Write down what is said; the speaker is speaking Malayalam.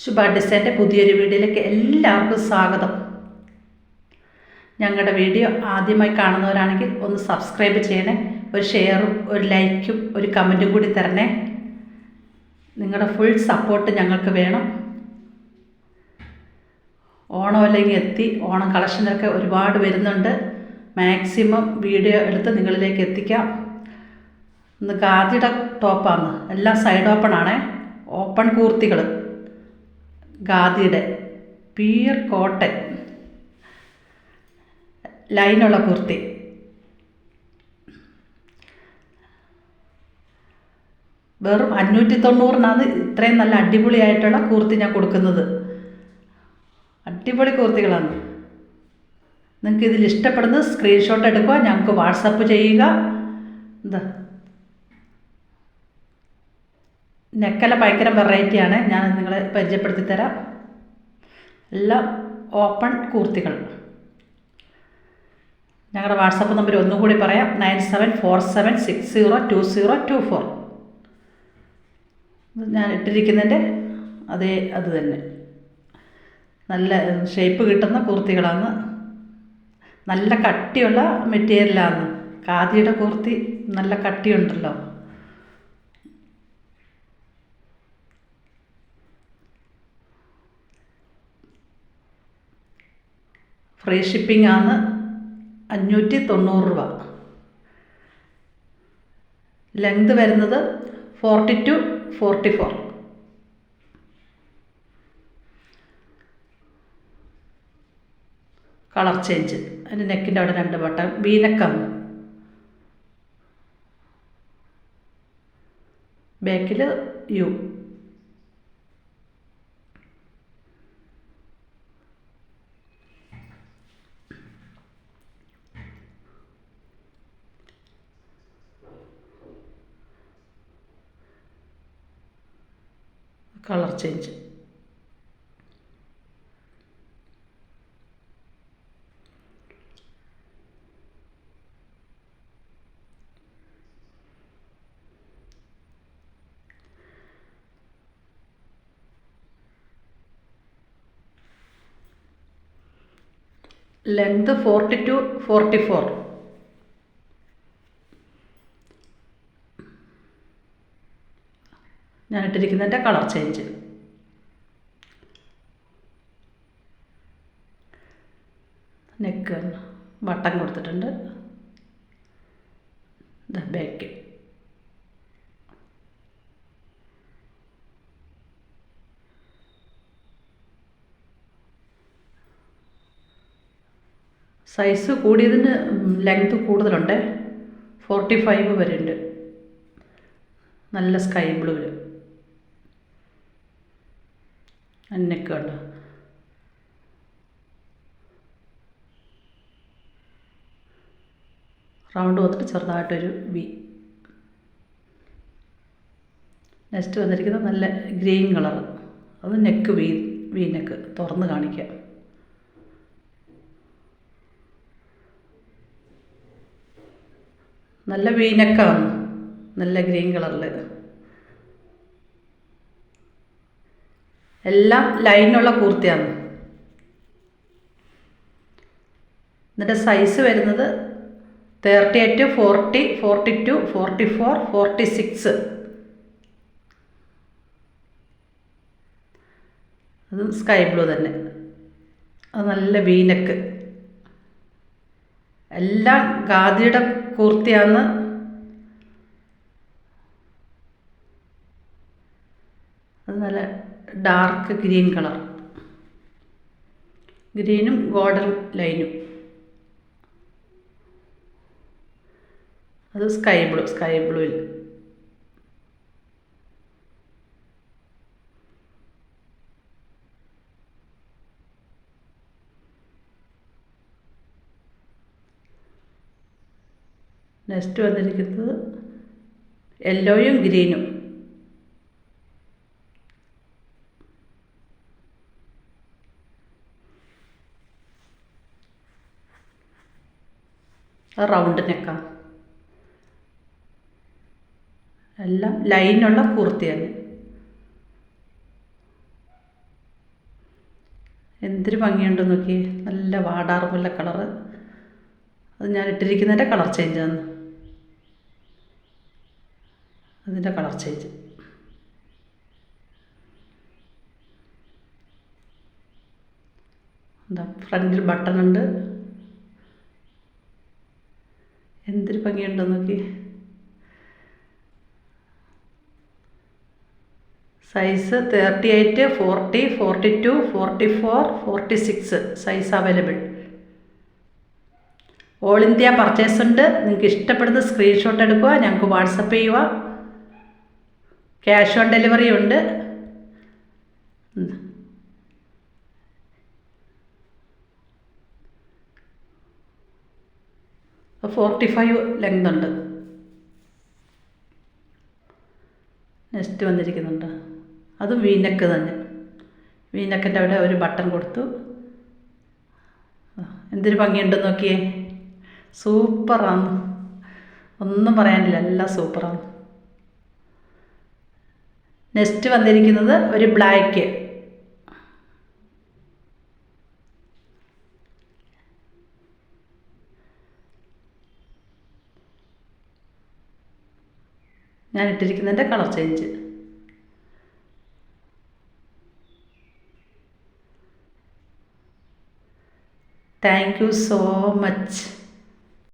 ശുഭ ഡിസൈൻ്റെ പുതിയൊരു വീഡിയോയിലേക്ക് എല്ലാവർക്കും സ്വാഗതം. ഞങ്ങളുടെ വീഡിയോ ആദ്യമായി കാണുന്നവരാണെങ്കിൽ ഒന്ന് സബ്സ്ക്രൈബ് ചെയ്യണേ, ഒരു ഷെയറും ഒരു ലൈക്കും ഒരു കമൻറ്റും കൂടി തരണേ. നിങ്ങളുടെ ഫുൾ സപ്പോർട്ട് ഞങ്ങൾക്ക് വേണം. ഓണം അല്ലെങ്കിൽ എത്തി, ഓണം കളക്ഷനൊക്കെ ഒരുപാട് വരുന്നുണ്ട്. മാക്സിമം വീഡിയോ എടുത്ത് നിങ്ങളിലേക്ക് എത്തിക്കാം. ഇന്ന് ഖാദിയുടെ ടോപ്പാണ്, എല്ലാം സൈഡ് ഓപ്പൺ ആണേ. ഓപ്പൺ കൂർത്തികൾ ഖാദിയുടെ പ്യൂർ കോട്ടൺ ലൈനുള്ള കുർത്തി. വെറും 590 ഇത്രയും നല്ല അടിപൊളിയായിട്ടുള്ള കുർത്തി ഞാൻ കൊടുക്കുന്നത്. അടിപൊളി കുർത്തികളാണ്. നിങ്ങൾക്ക് ഇതിൽ ഇഷ്ടപ്പെടുന്നത് സ്ക്രീൻഷോട്ട് എടുക്കുക, ഞങ്ങൾക്ക് വാട്സപ്പ് ചെയ്യുക. എന്താ നെക്കല ഭയങ്കര വെറൈറ്റിയാണ്, ഞാൻ നിങ്ങളെ പരിചയപ്പെടുത്തി തരാം. എല്ലാം ഓപ്പൺ കുർത്തികൾ. ഞങ്ങളുടെ വാട്സപ്പ് നമ്പർ ഒന്നുകൂടി പറയാം, 9747602024. ഞാൻ ഇട്ടിരിക്കുന്നതിൻ്റെ അത് തന്നെ നല്ല ഷേപ്പ് കിട്ടുന്ന കുർത്തികളാണ്. നല്ല കട്ടിയുള്ള മെറ്റീരിയലാണ്. ഖാദിയുടെ കുർത്തി നല്ല കട്ടിയുണ്ടല്ലോ. ഫ്രീ ഷിപ്പിംഗ് ആണ്. 590 രൂപ. ലെങ്ത് വരുന്നത് 40 to 44. Colour change. അതിൻ്റെ നെക്കിൻ്റെ അവിടെ 2 ബട്ടൺ വീനക്കാണ്. ബാക്കിൽ U. Colour change. Length 40 to 44. ഞാനിട്ടിരിക്കുന്നതിൻ്റെ കളർ ചേഞ്ച്. നെക്ക് ബട്ടൺ കൊടുത്തിട്ടുണ്ട്. ബാക്ക്. സൈസ് കൂടിയതിന് ലെങ്ത് കൂടുതലുണ്ട്. 45 വരെ ഉണ്ട്. നല്ല സ്കൈ ബ്ലൂവിൽ നെക്ക് കണ്ടോ. റൗണ്ട് വന്നിട്ട് ചെറുതായിട്ടൊരു വി. നെക്സ്റ്റ് വന്നിരിക്കുന്നത് നല്ല ഗ്രീൻ കളർ. അത് നെക്ക് വി നെക്ക് തുറന്ന് കാണിക്കാം. നല്ല വി നെക്കാണ്, നല്ല ഗ്രീൻ കളറിൽ. എല്ലാം ലൈനുള്ള കുർത്തിയാണ്. എന്നിട്ട് സൈസ് വരുന്നത് 38, 40, 42, 44, 46. അത് സ്കൈ ബ്ലൂ തന്നെ. അത് നല്ല വീനക്ക്. എല്ലാം ഖാദിയുടെ കുർത്തിയാണ്. അത് നല്ല ഡാർക്ക് ഗ്രീൻ കളർ. ഗ്രീനും ഗോൾഡൻ ലൈനും. അത് സ്കൈ ബ്ലൂവിൽ. നെക്സ്റ്റ് വന്നിരിക്കുന്നത് യെല്ലോയും ഗ്രീനും. റൗണ്ട് നെക്കാണ്. എല്ലാം ലൈനുള്ള കുർത്തിയാണ്. എന്തൊരു ഭംഗിയുണ്ടെന്ന് നോക്കി. നല്ല വാടാറുമുല്ല കളറ്. അത് ഞാൻ ഇട്ടിരിക്കുന്നതിൻ്റെ കളർ ചേഞ്ചാണ്. അതിൻ്റെ കളർ ചേഞ്ച്. എന്താ ഫ്രണ്ടിൽ ബട്ടൺ ഉണ്ട്. എന്തൊരു ഭംഗിയുണ്ടെന്ന് നോക്കി. Size 38, 40, 42, 44, 46 size available. All India purchase ഉണ്ട്. നിങ്ങൾക്ക് ഇഷ്ടപ്പെടുന്ന സ്ക്രീൻഷോട്ട് എടുക്കുക, ഞങ്ങൾക്ക് വാട്സപ്പ് ചെയ്യുക. ക്യാഷ് ഓൺ ഡെലിവറി ഉണ്ട്. 45 ലെങ്ത് ഉണ്ട്. നെക്സ്റ്റ് വന്നിരിക്കുന്നുണ്ട്. അതും വീനെക്ക് തന്നെ. വീനെക്കിൻ്റെ അവിടെ ഒരു ബട്ടൺ കൊടുത്തു. എന്തൊരു ഭംഗിയുണ്ടെന്ന് നോക്കിയേ. സൂപ്പറാണ്, ഒന്നും പറയാനില്ല, എല്ലാം സൂപ്പറാണ്. നെക്സ്റ്റ് വന്നിരിക്കുന്നത് ഒരു ബ്ലാക്ക്. ഞാൻ ഇട്ടിരിക്കുന്നതിൻ്റെ colour change. Thank you so much.